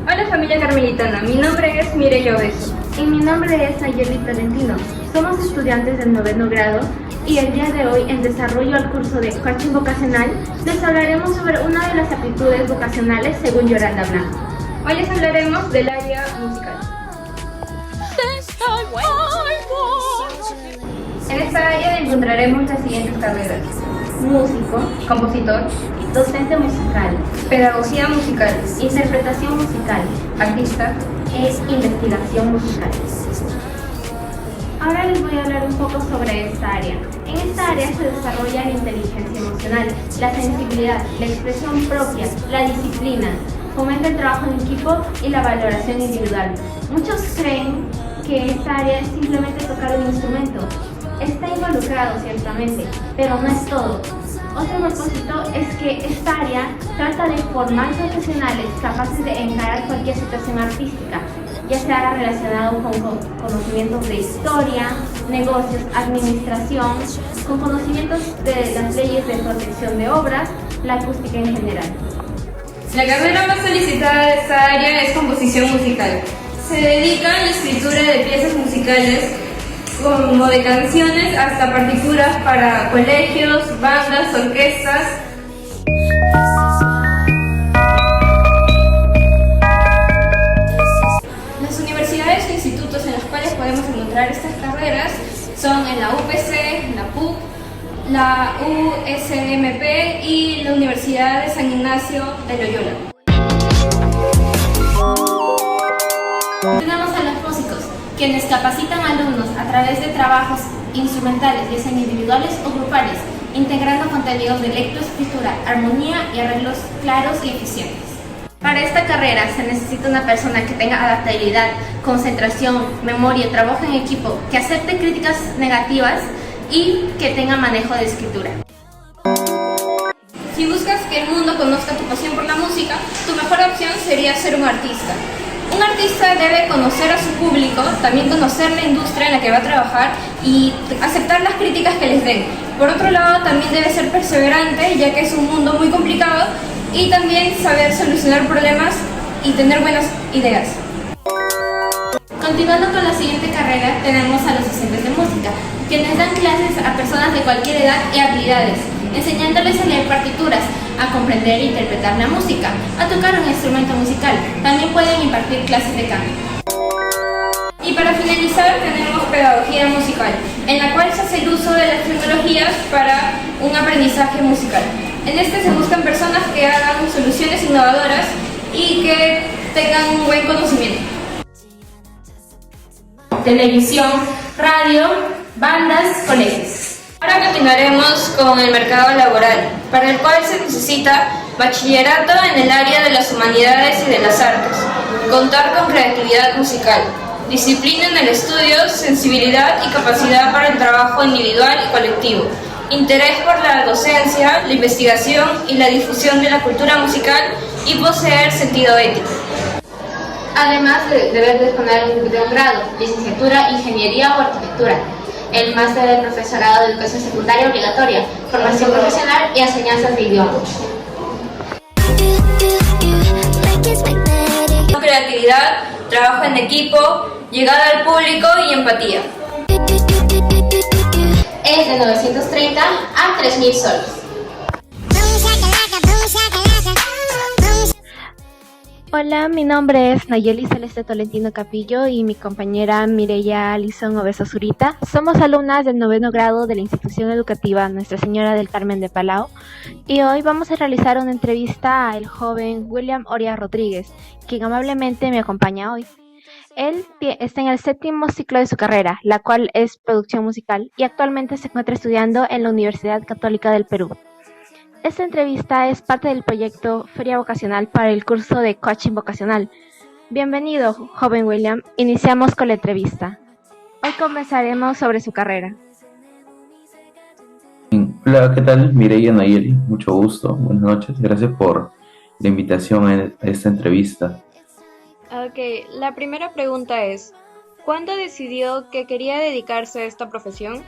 Hola familia carmelitana, mi nombre es Mireya Obeso. Y mi nombre es Nayeli Tolentino. Somos estudiantes del 9º grado y el día de hoy, en desarrollo al curso de coaching vocacional, les hablaremos sobre una de las aptitudes vocacionales según Yolanda Blanco. Hoy les hablaremos del área musical. En esta área encontraremos las siguientes carreras: Músico, compositor, docente musical, pedagogía musical, interpretación musical artista, e investigación musical. Ahora les voy a hablar un poco sobre esta área. En esta área se desarrolla la inteligencia emocional, la sensibilidad, la expresión propia, la disciplina, fomenta el trabajo en equipo y la valoración individual. Muchos creen que esta área es simplemente tocar un instrumento. Está involucrado ciertamente, pero no es todo. Otro propósito es que esta área trata de formar profesionales capaces de encarar cualquier situación artística, ya sea relacionado con conocimientos de historia, negocios, administración, con conocimientos de las leyes de protección de obras, la acústica en general. La carrera más solicitada de esta área es composición musical. Se dedica a la escritura de piezas musicales, como de canciones hasta partituras para colegios, bandas, orquestas. Las universidades e institutos en los cuales podemos encontrar estas carreras son en la UPC, la PUC, la USMP y la Universidad de San Ignacio de Loyola. Tenemos a los músicos, quienes capacitan a alumnos a través de trabajos instrumentales, ya sean individuales o grupales, integrando contenidos de lectoescritura, armonía y arreglos claros y eficientes. Para esta carrera se necesita una persona que tenga adaptabilidad, concentración, memoria, trabajo en equipo, que acepte críticas negativas y que tenga manejo de escritura. Si buscas que el mundo conozca tu pasión por la música, tu mejor opción sería ser un artista. Un artista debe conocer a su público, también conocer la industria en la que va a trabajar y aceptar las críticas que les den. Por otro lado, también debe ser perseverante, ya que es un mundo muy complicado, y también saber solucionar problemas y tener buenas ideas. Continuando con la siguiente carrera, tenemos a los docentes de música, quienes dan clases a personas de cualquier edad y habilidades, enseñándoles a leer partituras, a comprender e interpretar la música, a tocar un instrumento musical. También pueden impartir clases de canto. Y para finalizar tenemos pedagogía musical, en la cual se hace el uso de las tecnologías para un aprendizaje musical. En este se buscan personas que hagan soluciones innovadoras y que tengan un buen conocimiento. Televisión, radio, bandas, colegios. Ahora continuaremos con el mercado laboral, para el cual se necesita bachillerato en el área de las humanidades y de las artes, contar con creatividad musical, disciplina en el estudio, sensibilidad y capacidad para el trabajo individual y colectivo, interés por la docencia, la investigación y la difusión de la cultura musical y poseer sentido ético. Además de deber disponer de un grado, licenciatura, ingeniería o arquitectura, el máster de profesorado de educación secundaria obligatoria, formación profesional y enseñanzas de idiomas. Creatividad, trabajo en equipo, llegada al público y empatía. Es de 930 a 3.000 soles. Hola, mi nombre es Nayeli Celeste Tolentino Capillo y mi compañera Mireya Alison Obeso Zurita. Somos alumnas del 9º grado de la institución educativa Nuestra Señora del Carmen de Palau y hoy vamos a realizar una entrevista al joven William Oria Rodríguez, quien amablemente me acompaña hoy. Él está en el 7º ciclo de su carrera, la cual es producción musical, y actualmente se encuentra estudiando en la Universidad Católica del Perú. Esta entrevista es parte del proyecto Feria Vocacional para el curso de Coaching Vocacional. Bienvenido, joven William. Iniciamos con la entrevista. Hoy conversaremos sobre su carrera. Hola, ¿qué tal? Mireya, Nayeli, mucho gusto. Buenas noches. Gracias por la invitación a esta entrevista. Ok, la primera pregunta es, ¿cuándo decidió que quería dedicarse a esta profesión?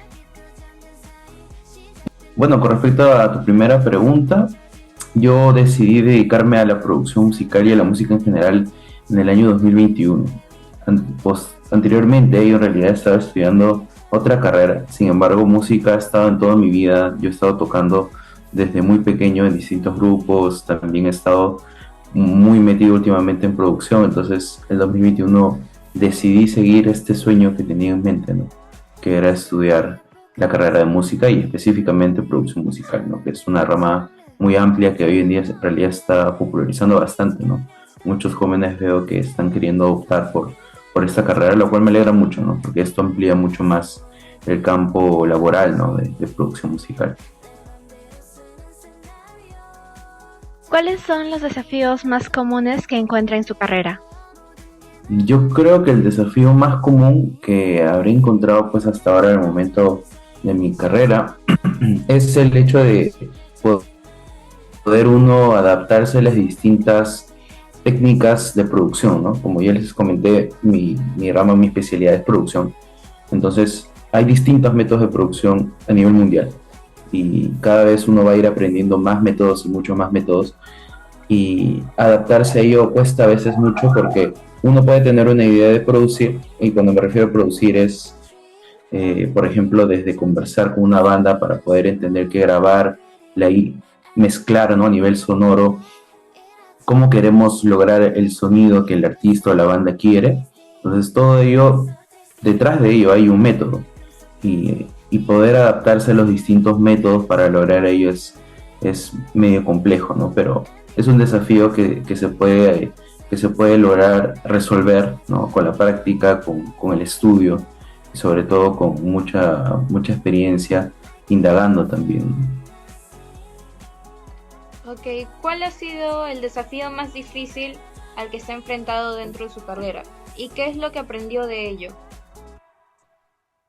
Bueno, con respecto a tu primera pregunta, yo decidí dedicarme a la producción musical y a la música en general en el año 2021. Anteriormente yo en realidad estaba estudiando otra carrera, sin embargo música ha estado en toda mi vida, yo he estado tocando desde muy pequeño en distintos grupos, también he estado muy metido últimamente en producción, entonces en 2021 decidí seguir este sueño que tenía en mente, ¿no? Que era estudiar la carrera de música y específicamente producción musical, ¿no? Que es una rama muy amplia que hoy en día en realidad está popularizando bastante, ¿no? Muchos jóvenes veo que están queriendo optar por esta carrera, lo cual me alegra mucho, ¿no? Porque esto amplía mucho más el campo laboral, ¿no? De producción musical. ¿Cuáles son los desafíos más comunes que encuentra en su carrera? Yo creo que el desafío más común que habré encontrado pues hasta ahora en el momento de mi carrera es el hecho de poder uno adaptarse a las distintas técnicas de producción, ¿no? Como ya les comenté, mi rama, mi especialidad es producción. Entonces, hay distintos métodos de producción a nivel mundial y cada vez uno va a ir aprendiendo más métodos y muchos más métodos y adaptarse a ello cuesta a veces mucho porque uno puede tener una idea de producir y cuando me refiero a producir es, por ejemplo, desde conversar con una banda para poder entender qué grabar, mezclar, ¿no? A nivel sonoro, cómo queremos lograr el sonido que el artista o la banda quiere. Entonces todo ello, detrás de ello hay un método y poder adaptarse a los distintos métodos para lograr ello es medio complejo, ¿no? Pero es un desafío que se puede lograr resolver, ¿no? Con la práctica, con el estudio y sobre todo con mucha experiencia indagando también. Ok, ¿cuál ha sido el desafío más difícil al que se ha enfrentado dentro de su carrera? ¿Y qué es lo que aprendió de ello?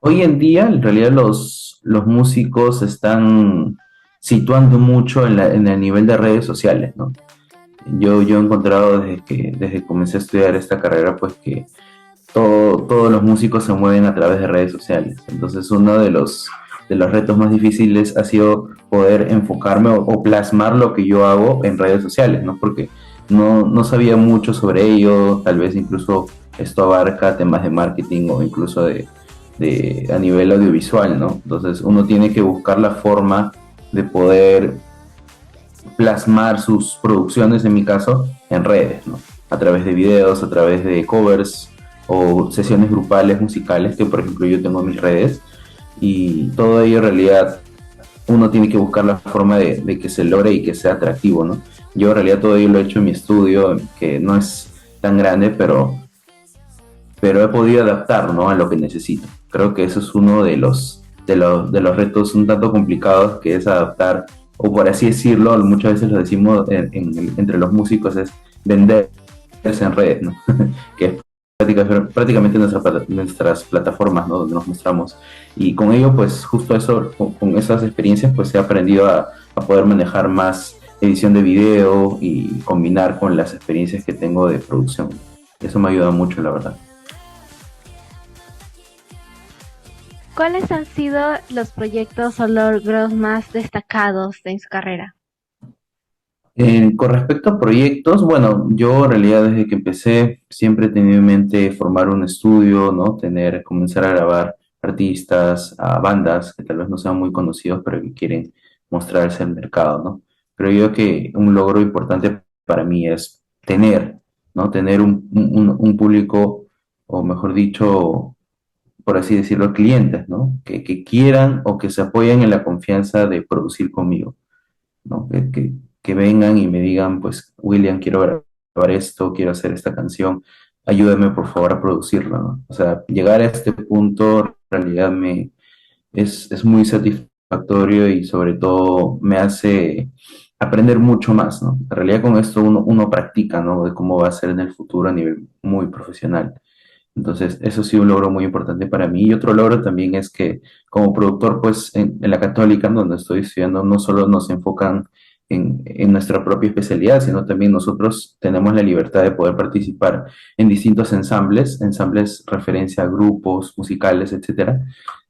Hoy en día, en realidad, los músicos se están situando mucho en el nivel de redes sociales, ¿no? Yo he encontrado desde que comencé a estudiar esta carrera, pues que todos los músicos se mueven a través de redes sociales. Entonces, uno de los retos más difíciles ha sido poder enfocarme o plasmar lo que yo hago en redes sociales, ¿no? Porque no sabía mucho sobre ello, tal vez incluso esto abarca temas de marketing o incluso a nivel audiovisual, ¿no? Entonces uno tiene que buscar la forma de poder plasmar sus producciones, en mi caso, en redes, ¿no? A través de videos, a través de covers o sesiones grupales musicales que, por ejemplo, yo tengo en mis redes y todo ello en realidad uno tiene que buscar la forma de que se logre y que sea atractivo, ¿no? Yo en realidad todo ello lo he hecho en mi estudio, que no es tan grande, pero he podido adaptar, ¿no? A lo que necesito. Creo que eso es uno de los retos un tanto complicados, que es adaptar, o por así decirlo, muchas veces lo decimos entre los músicos, es venderse en redes, ¿no? Que es prácticamente nuestras plataformas, ¿no? Donde nos mostramos. Y con ello, pues justo eso, con esas experiencias, pues he aprendido a poder manejar más edición de video y combinar con las experiencias que tengo de producción. Eso me ha ayudado mucho, la verdad. ¿Cuáles han sido los proyectos o logros más destacados en su carrera? Con respecto a proyectos, bueno, yo en realidad desde que empecé siempre he tenido en mente formar un estudio, ¿no? Comenzar a grabar artistas, a bandas que tal vez no sean muy conocidos, pero que quieren mostrarse al mercado, ¿no? Creo yo que un logro importante para mí es ¿no? Tener un público, o mejor dicho, por así decirlo, clientes, ¿no? Que quieran o que se apoyen en la confianza de producir conmigo, ¿no? Que vengan y me digan, pues, William, quiero grabar esto, quiero hacer esta canción, ayúdame por favor a producirla, ¿no? O sea, llegar a este punto en realidad es muy satisfactorio y sobre todo me hace aprender mucho más, ¿no? En realidad con esto uno practica, ¿no? De cómo va a ser en el futuro a nivel muy profesional. Entonces, eso sí un logro muy importante para mí. Y otro logro también es que como productor, pues en la Católica, donde estoy estudiando, no solo nos enfocan en nuestra propia especialidad, sino también nosotros tenemos la libertad de poder participar en distintos ensambles referencia a grupos musicales, etcétera,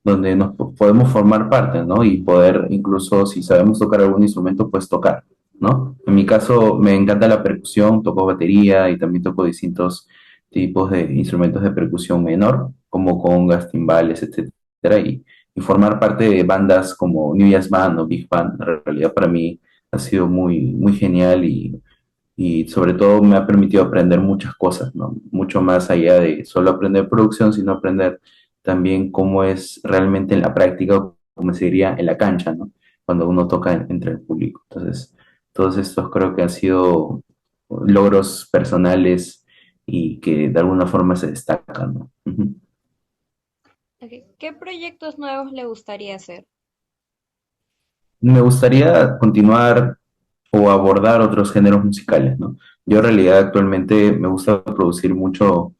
donde podemos formar parte, ¿no? Y poder incluso, si sabemos tocar algún instrumento, pues tocar. ¿no? En mi caso me encanta la percusión, toco batería y también toco distintos tipos de instrumentos de percusión menor, como congas, timbales, etcétera, y formar parte de bandas como New Jazz Band o Big Band, en realidad para mí ha sido muy genial y sobre todo me ha permitido aprender muchas cosas, ¿no? Mucho más allá de solo aprender producción, sino aprender también cómo es realmente en la práctica, o como se diría en la cancha, ¿no? Cuando uno toca entre el público. Entonces, todos estos creo que han sido logros personales y que de alguna forma se destacan, ¿no? Ujú. Ok, ¿qué proyectos nuevos le gustaría hacer? Me gustaría continuar o abordar otros géneros musicales, ¿no? Yo en realidad actualmente me gusta producir mucho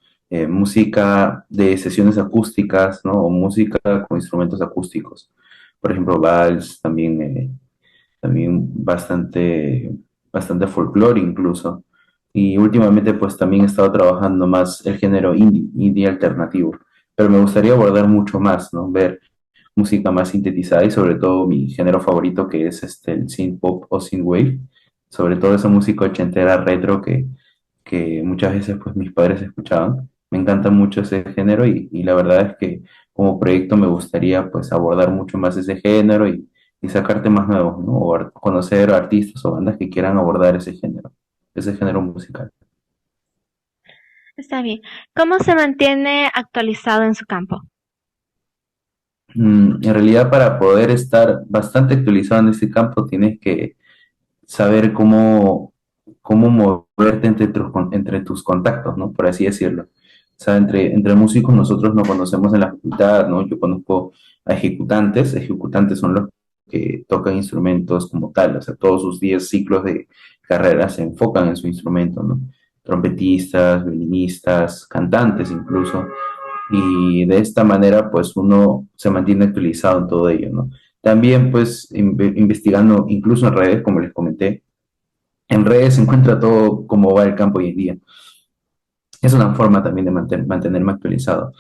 música de sesiones acústicas, ¿no? O música con instrumentos acústicos. Por ejemplo, vals, también bastante folclore incluso. Y últimamente pues también he estado trabajando más el género indie alternativo. Pero me gustaría abordar mucho más, ¿no? Ver música más sintetizada y sobre todo mi género favorito que es el synth pop o synth wave, sobre todo esa música ochentera retro que muchas veces pues mis padres escuchaban. Me encanta mucho ese género y la verdad es que como proyecto me gustaría pues abordar mucho más ese género y sacar temas nuevos, ¿no? O conocer artistas o bandas que quieran abordar ese género musical. Está bien. ¿Cómo se mantiene actualizado en su campo? En realidad para poder estar bastante actualizado en este campo tienes que saber cómo moverte entre tus contactos, ¿no? Por así decirlo. O sea, entre músicos nosotros nos conocemos en la facultad, ¿no? Yo conozco a ejecutantes son los que tocan instrumentos como tal, o sea, todos sus 10 ciclos de carrera se enfocan en su instrumento, ¿no? Trompetistas, violinistas, cantantes incluso, y de esta manera pues uno se mantiene actualizado en todo ello, ¿no? También pues investigando incluso en redes, como les comenté, en redes se encuentra todo cómo va el campo hoy en día. Es una forma también de mantenerme actualizado.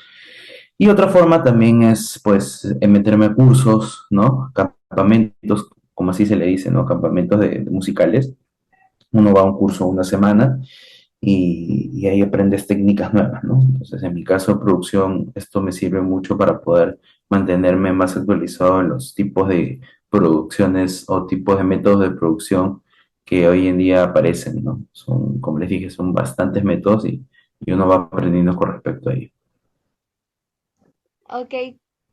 Y otra forma también es, pues, meterme a cursos, ¿no? Campamentos, como así se le dice, ¿no? Campamentos de musicales. Uno va a un curso una semana y ahí aprendes técnicas nuevas, ¿no? Entonces, en mi caso de producción, esto me sirve mucho para poder mantenerme más actualizado en los tipos de producciones o tipos de métodos de producción que hoy en día aparecen, ¿no? Son, como les dije, son bastantes métodos y uno va aprendiendo con respecto a ello. Ok,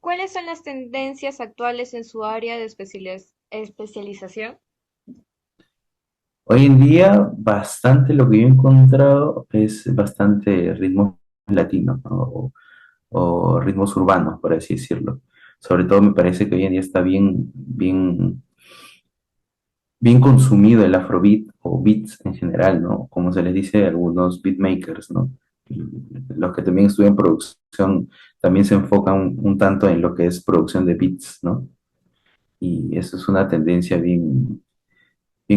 ¿cuáles son las tendencias actuales en su área de especialización? Hoy en día, bastante lo que yo he encontrado es bastante ritmos latinos, ¿no? O ritmos urbanos, por así decirlo. Sobre todo me parece que hoy en día está bien consumido el afrobeat o beats en general, ¿no? Como se les dice a algunos beatmakers, ¿no? Y los que también estudian producción también se enfocan un tanto en lo que es producción de beats, ¿no? Y eso es una tendencia bien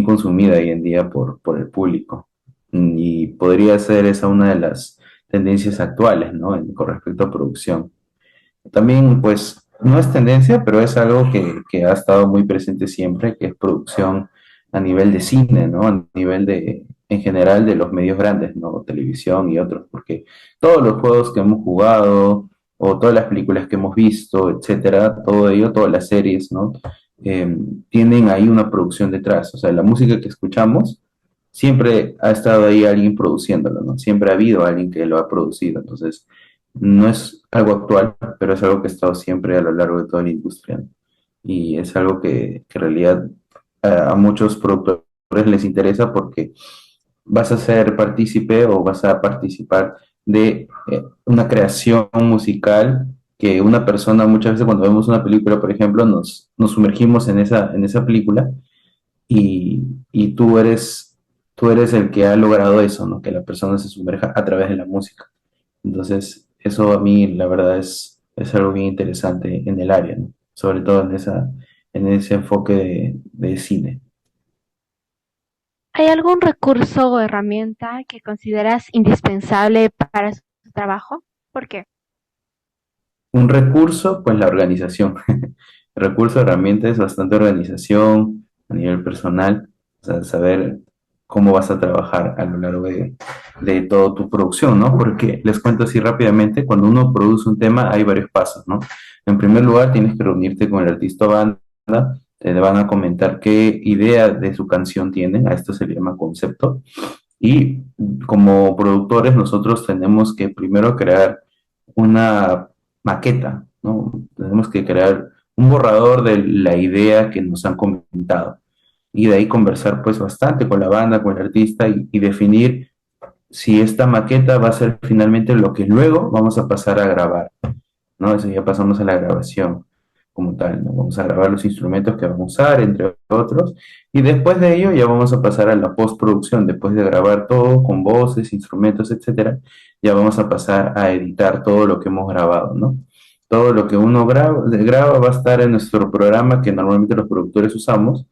consumida hoy en día por el público. Y podría ser esa una de las tendencias actuales, ¿no? Con respecto a producción. También, pues, no es tendencia, pero es algo que ha estado muy presente siempre, que es producción a nivel de cine, ¿no? A nivel en general, de los medios grandes, ¿no? Televisión y otros, porque todos los juegos que hemos jugado, o todas las películas que hemos visto, etcétera, todo ello, todas las series, ¿no? Tienen ahí una producción detrás. O sea, la música que escuchamos, siempre ha estado ahí alguien produciéndolo, ¿no? Siempre ha habido alguien que lo ha producido. Entonces, no es algo actual, pero es algo que ha estado siempre a lo largo de toda la industria, ¿no? Y es algo que en realidad a muchos productores les interesa porque vas a ser partícipe o vas a participar de una creación musical que una persona, muchas veces cuando vemos una película, por ejemplo, nos sumergimos en esa película y tú eres el que ha logrado eso, ¿no? Que la persona se sumerja a través de la música. Entonces, eso a mí, la verdad, es algo bien interesante en el área, ¿no? Sobre todo en ese enfoque de cine. ¿Hay algún recurso o herramienta que consideras indispensable para su trabajo? ¿Por qué? Un recurso, pues la organización. El recurso, herramienta es bastante organización a nivel personal. O sea, saber cómo vas a trabajar a lo largo de toda tu producción, ¿no? Porque les cuento así rápidamente, cuando uno produce un tema hay varios pasos, ¿no? En primer lugar, tienes que reunirte con el artista o banda, te van a comentar qué idea de su canción tienen, a esto se le llama concepto, y como productores nosotros tenemos que primero crear una maqueta, ¿no? Tenemos que crear un borrador de la idea que nos han comentado y de ahí conversar pues bastante con la banda, con el artista y definir si esta maqueta va a ser finalmente lo que luego vamos a pasar a grabar, ¿no? Eso ya pasamos a la grabación como tal, ¿no? Vamos a grabar los instrumentos que vamos a usar, entre otros, y después de ello ya vamos a pasar a la postproducción, después de grabar todo con voces, instrumentos, etcétera, ya vamos a pasar a editar todo lo que hemos grabado, ¿no? Todo lo que uno graba va a estar en nuestro programa que normalmente los productores usamos,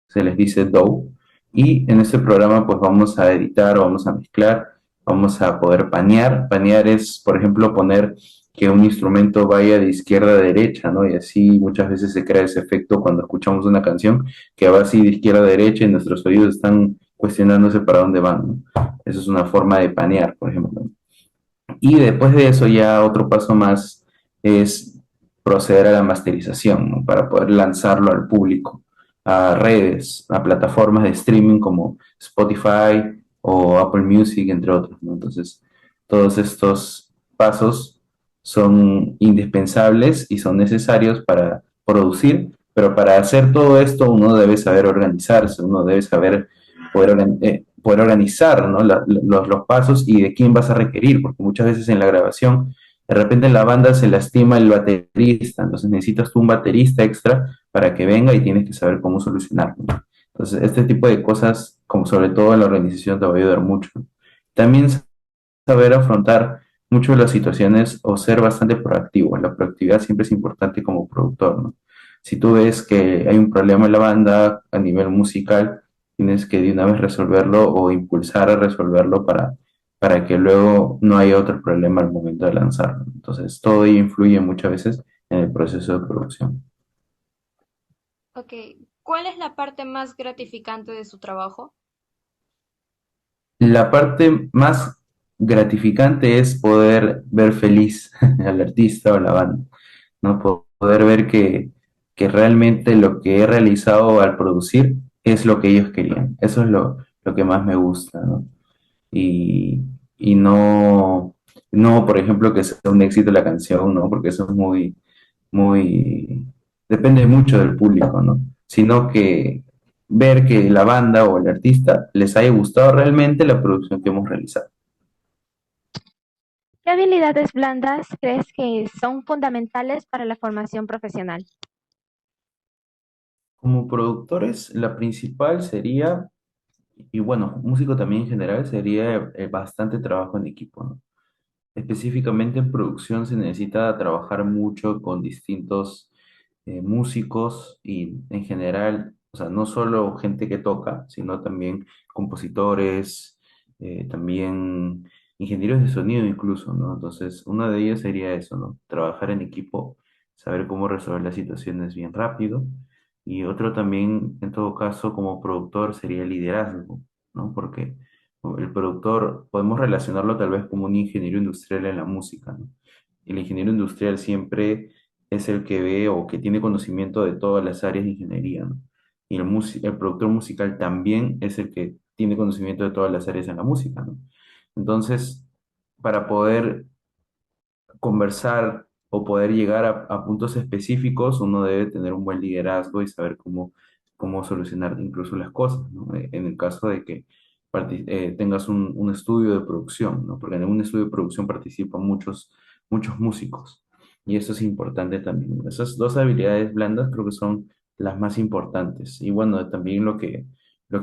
se les dice DAW, y en ese programa pues vamos a editar, vamos a mezclar, vamos a poder panear. Panear es, por ejemplo, poner que un instrumento vaya de izquierda a derecha, ¿no? Y así muchas veces se crea ese efecto cuando escuchamos una canción que va así de izquierda a derecha y nuestros oídos están cuestionándose para dónde van, ¿no? Eso es una forma de panear, por ejemplo. Y después de eso ya otro paso más es proceder a la masterización, ¿no? Para poder lanzarlo al público, a redes, a plataformas de streaming como Spotify o Apple Music, entre otros, ¿no? Entonces, todos estos pasos son indispensables y son necesarios para producir, pero para hacer todo esto uno debe saber organizarse, uno debe saber poder organizar, ¿no? Los pasos y de quién vas a requerir, porque muchas veces en la grabación, de repente en la banda se lastima el baterista, entonces necesitas tú un baterista extra para que venga y tienes que saber cómo solucionarlo. Entonces, este tipo de cosas, como sobre todo en la organización, te va a ayudar mucho. También saber afrontar mucho de las situaciones o ser bastante proactivo. La proactividad siempre es importante como productor, ¿no? Si tú ves que hay un problema en la banda a nivel musical, tienes que de una vez resolverlo o impulsar a resolverlo para que luego no haya otro problema al momento de lanzarlo. Entonces, todo ello influye muchas veces en el proceso de producción. Ok, ¿cuál es la parte más gratificante de su trabajo? La parte más gratificante es poder ver feliz al artista o la banda, ¿no? Poder ver que realmente lo que he realizado al producir es lo que ellos querían. Eso es lo que más me gusta, ¿no? Y, y no, por ejemplo, que sea un éxito la canción, ¿no? Porque eso es muy, depende mucho del público, ¿no? Sino que ver que la banda o el artista les haya gustado realmente la producción que hemos realizado. ¿Qué habilidades blandas crees que son fundamentales para la formación profesional? Como productores, la principal sería, y bueno, músico también en general, sería bastante trabajo en equipo, ¿no? Específicamente en producción se necesita trabajar mucho con distintos músicos y en general, o sea, no solo gente que toca, sino también compositores, también ingenieros de sonido incluso, ¿no? Entonces, una de ellas sería eso, ¿no? Trabajar en equipo, saber cómo resolver las situaciones bien rápido. Y otro también, en todo caso, como productor, sería el liderazgo, ¿no? Porque el productor podemos relacionarlo tal vez como un ingeniero industrial en la música, ¿no? El ingeniero industrial siempre es el que ve o que tiene conocimiento de todas las áreas de ingeniería, ¿no? Y el productor musical también es el que tiene conocimiento de todas las áreas en la música, ¿no? Entonces, para poder conversar o poder llegar a puntos específicos, uno debe tener un buen liderazgo y saber cómo solucionar incluso las cosas, ¿no? En el caso de que tengas un estudio de producción, ¿no? Porque en un estudio de producción participan muchos músicos y eso es importante también. Esas dos habilidades blandas creo que son las más importantes. Y bueno, también lo que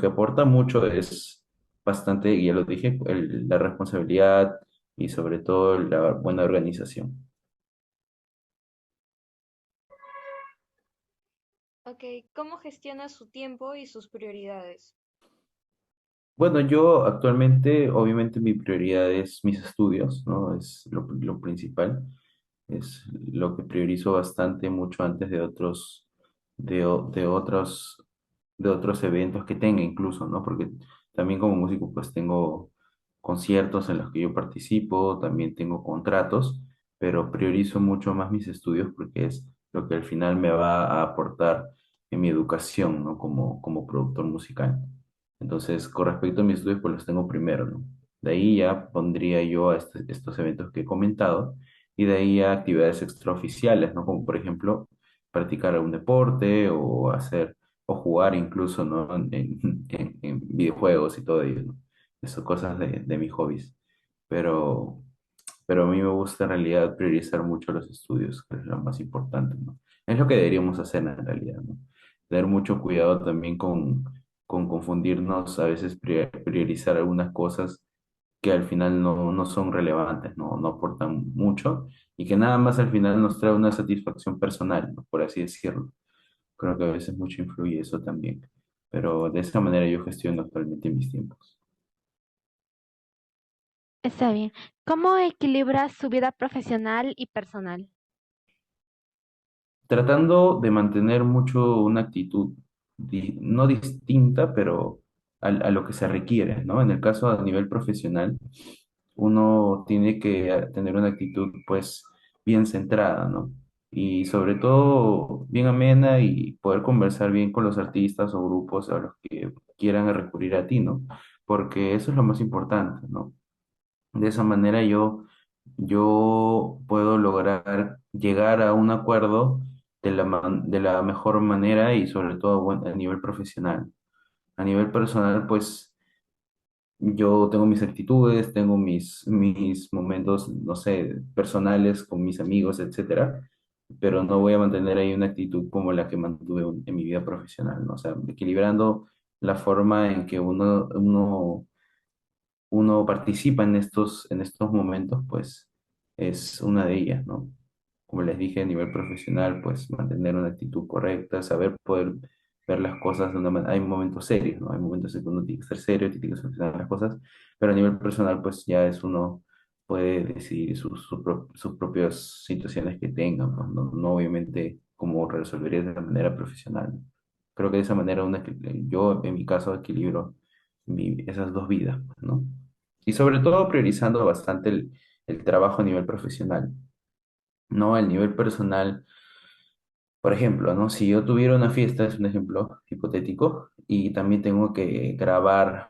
aporta mucho es bastante, y ya lo dije, la responsabilidad y sobre todo la buena organización. Ok, ¿cómo gestiona su tiempo y sus prioridades? Bueno, yo actualmente, obviamente mi prioridad es mis estudios, ¿no? Es lo principal, es lo que priorizo bastante mucho antes de otros de otros eventos que tenga incluso, ¿no? Porque también como músico pues tengo conciertos en los que yo participo, también tengo contratos, pero priorizo mucho más mis estudios porque es lo que al final me va a aportar en mi educación, ¿no? Como productor musical. Entonces, con respecto a mis estudios, pues los tengo primero, ¿no? De ahí ya pondría yo a estos eventos que he comentado y de ahí a actividades extraoficiales, ¿no? Como por ejemplo practicar algún deporte o hacer o jugar incluso, ¿no? En videojuegos y todo ello, ¿no? Eso, cosas de mis hobbies. Pero, pero a mí me gusta en realidad priorizar mucho los estudios, que es lo más importante, ¿no? Es lo que deberíamos hacer en realidad, ¿no? Tener mucho cuidado también con confundirnos, a veces priorizar algunas cosas que al final no son relevantes, no aportan mucho y que nada más al final nos trae una satisfacción personal, ¿no? Por así decirlo. Creo que a veces mucho influye eso también, pero de esa manera yo gestiono actualmente mis tiempos. Está bien. ¿Cómo equilibras su vida profesional y personal? Tratando de mantener mucho una actitud no distinta, pero a lo que se requiere, ¿no? En el caso a nivel profesional, uno tiene que tener una actitud pues bien centrada, ¿no? Y sobre todo bien amena y poder conversar bien con los artistas o grupos a los que quieran recurrir a ti, ¿no? Porque eso es lo más importante, ¿no? De esa manera yo puedo lograr llegar a un acuerdo de la mejor manera y sobre todo a nivel profesional. A nivel personal, pues yo tengo mis actitudes, tengo mis momentos, no sé, personales con mis amigos, etcétera, pero no voy a mantener ahí una actitud como la que mantuve en mi vida profesional, ¿no? O sea, equilibrando la forma en que uno participa en estos momentos, pues es una de ellas, ¿no? Como les dije, a nivel profesional, pues mantener una actitud correcta, saber poder ver las cosas de una manera. Hay momentos serios, ¿no? Hay momentos en que uno tiene que ser serio, tiene que solucionar las cosas, pero a nivel personal, pues ya es uno puede decidir sus propias situaciones que tengan, pues, no obviamente como resolvería de la manera profesional. Creo que de esa manera yo, en mi caso, equilibro esas dos vidas, pues, ¿no? Y sobre todo priorizando bastante el trabajo a nivel profesional, no el nivel personal. Por ejemplo, ¿no? Si yo tuviera una fiesta, es un ejemplo hipotético, y también tengo que grabar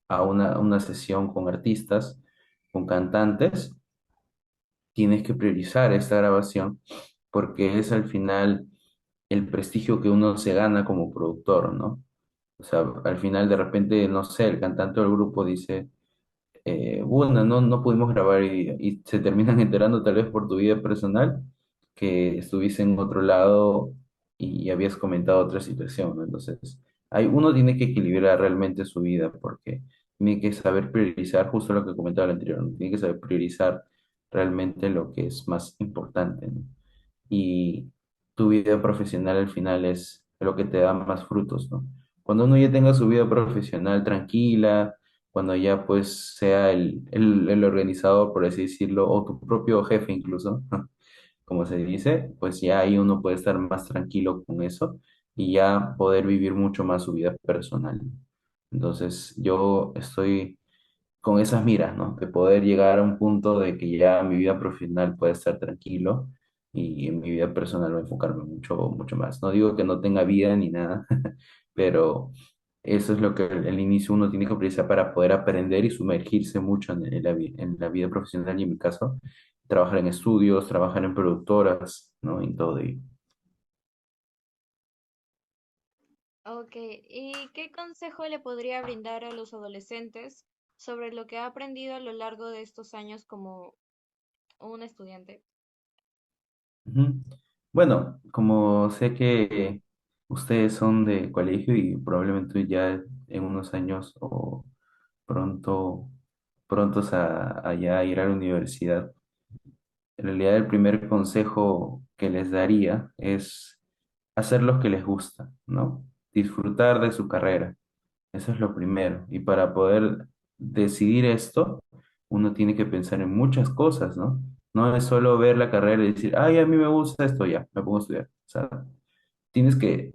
a una sesión con artistas, con cantantes, tienes que priorizar esta grabación porque es al final el prestigio que uno se gana como productor, ¿no? O sea, al final de repente, no sé, el cantante del grupo dice bueno, no pudimos grabar y se terminan enterando tal vez por tu vida personal que estuviste en otro lado y habías comentado otra situación, ¿no? Entonces, uno tiene que equilibrar realmente su vida porque tiene que saber priorizar justo lo que comentaba el anterior, ¿no? Tiene que saber priorizar realmente lo que es más importante, ¿no? Y tu vida profesional al final es lo que te da más frutos, ¿no? Cuando uno ya tenga su vida profesional tranquila, cuando ya pues sea el organizador, por así decirlo, o tu propio jefe incluso, como se dice, pues ya ahí uno puede estar más tranquilo con eso y ya poder vivir mucho más su vida personal. Entonces yo estoy con esas miras, ¿no? De poder llegar a un punto de que ya mi vida profesional puede estar tranquilo y en mi vida personal voy a enfocarme mucho más. No digo que no tenga vida ni nada, pero eso es lo que al inicio uno tiene que priorizar para poder aprender y sumergirse mucho en la vida profesional y en mi caso, trabajar en estudios, trabajar en productoras, ¿no? En todo ello. Ok, ¿y qué consejo le podría brindar a los adolescentes sobre lo que ha aprendido a lo largo de estos años como un estudiante? Ujú. Bueno, como sé que ustedes son de colegio y probablemente ya en unos años o pronto, prontos a ya ir a la universidad, en realidad el primer consejo que les daría es hacer lo que les gusta, ¿no? Disfrutar de su carrera. Eso es lo primero. Y para poder decidir esto, uno tiene que pensar en muchas cosas, ¿no? No es solo ver la carrera y decir, ay, a mí me gusta esto, ya, me pongo a estudiar. O sea, tienes que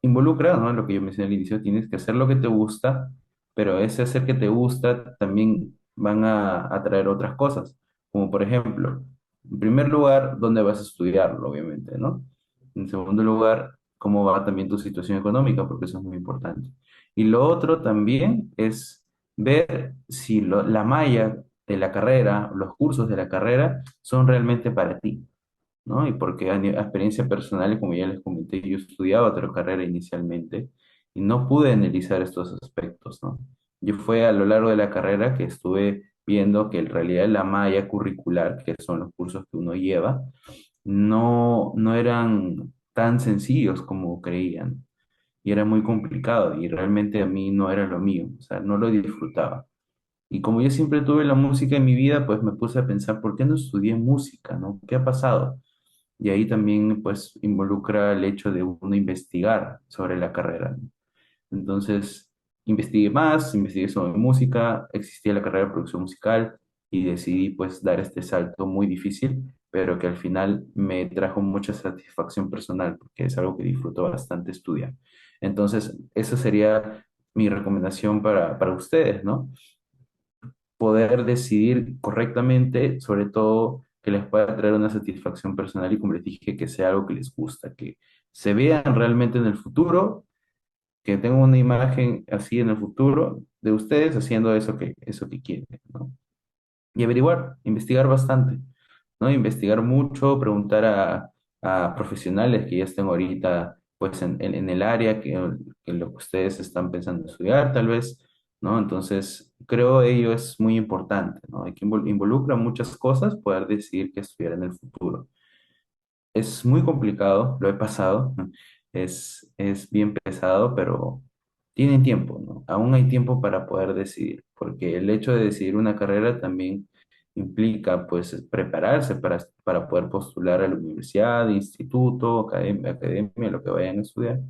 involucra, ¿no? Lo que yo mencioné al inicio, tienes que hacer lo que te gusta, pero ese hacer que te gusta también van a atraer otras cosas, como por ejemplo, en primer lugar, dónde vas a estudiarlo, obviamente, ¿no? En segundo lugar, cómo va también tu situación económica, porque eso es muy importante. Y lo otro también es ver si la malla de la carrera, los cursos de la carrera son realmente para ti, ¿no? Y porque a experiencia personal, como ya les comenté, yo estudiaba otra carrera inicialmente y no pude analizar estos aspectos, ¿no? Yo fue a lo largo de la carrera que estuve viendo que en realidad la malla curricular, que son los cursos que uno lleva, no eran tan sencillos como creían y era muy complicado y realmente a mí no era lo mío, o sea, no lo disfrutaba. Y como yo siempre tuve la música en mi vida, pues me puse a pensar, ¿por qué no estudié música, no? ¿Qué ha pasado? Y ahí también pues involucra el hecho de uno investigar sobre la carrera, ¿no? Entonces, investigué más, investigué sobre música, existía la carrera de producción musical y decidí pues dar este salto muy difícil, pero que al final me trajo mucha satisfacción personal porque es algo que disfruto bastante estudiar. Entonces, esa sería mi recomendación para ustedes, ¿no? Poder decidir correctamente, sobre todo que les pueda traer una satisfacción personal y como les dije, que sea algo que les gusta, que se vean realmente en el futuro, que tengan una imagen así en el futuro de ustedes haciendo eso que quieren, ¿no? Y averiguar, investigar bastante, ¿no? Investigar mucho, preguntar a profesionales que ya estén ahorita, pues, en el área que lo que ustedes están pensando estudiar, tal vez, ¿no? Entonces, creo ello es muy importante, ¿no? Hay que involucra muchas cosas, poder decidir qué estudiar en el futuro. Es muy complicado, lo he pasado, es bien pesado, pero tienen tiempo, ¿no? Aún hay tiempo para poder decidir, porque el hecho de decidir una carrera también implica, pues, prepararse para poder postular a la universidad, instituto, academia, lo que vayan a estudiar,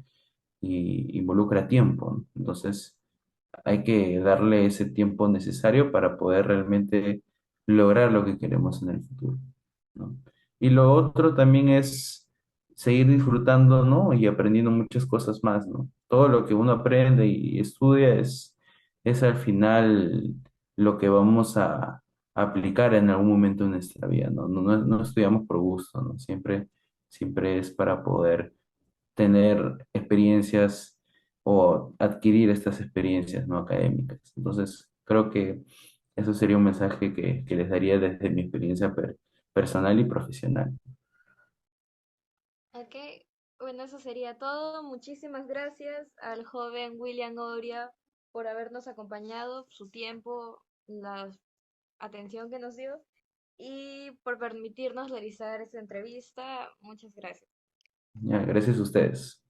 y involucra tiempo, ¿no? Entonces, hay que darle ese tiempo necesario para poder realmente lograr lo que queremos en el futuro, ¿no? Y lo otro también es seguir disfrutando, ¿no? Y aprendiendo muchas cosas más, ¿no? Todo lo que uno aprende y estudia es al final lo que vamos a aplicar en algún momento de nuestra vida, ¿no? No estudiamos por gusto, ¿no? Siempre es para poder tener experiencias o adquirir estas experiencias no académicas. Entonces, creo que eso sería un mensaje que les daría desde mi experiencia personal y profesional. Ok, bueno, eso sería todo. Muchísimas gracias al joven William Oria por habernos acompañado, su tiempo, la atención que nos dio y por permitirnos realizar esta entrevista. Muchas gracias. Ya, gracias a ustedes.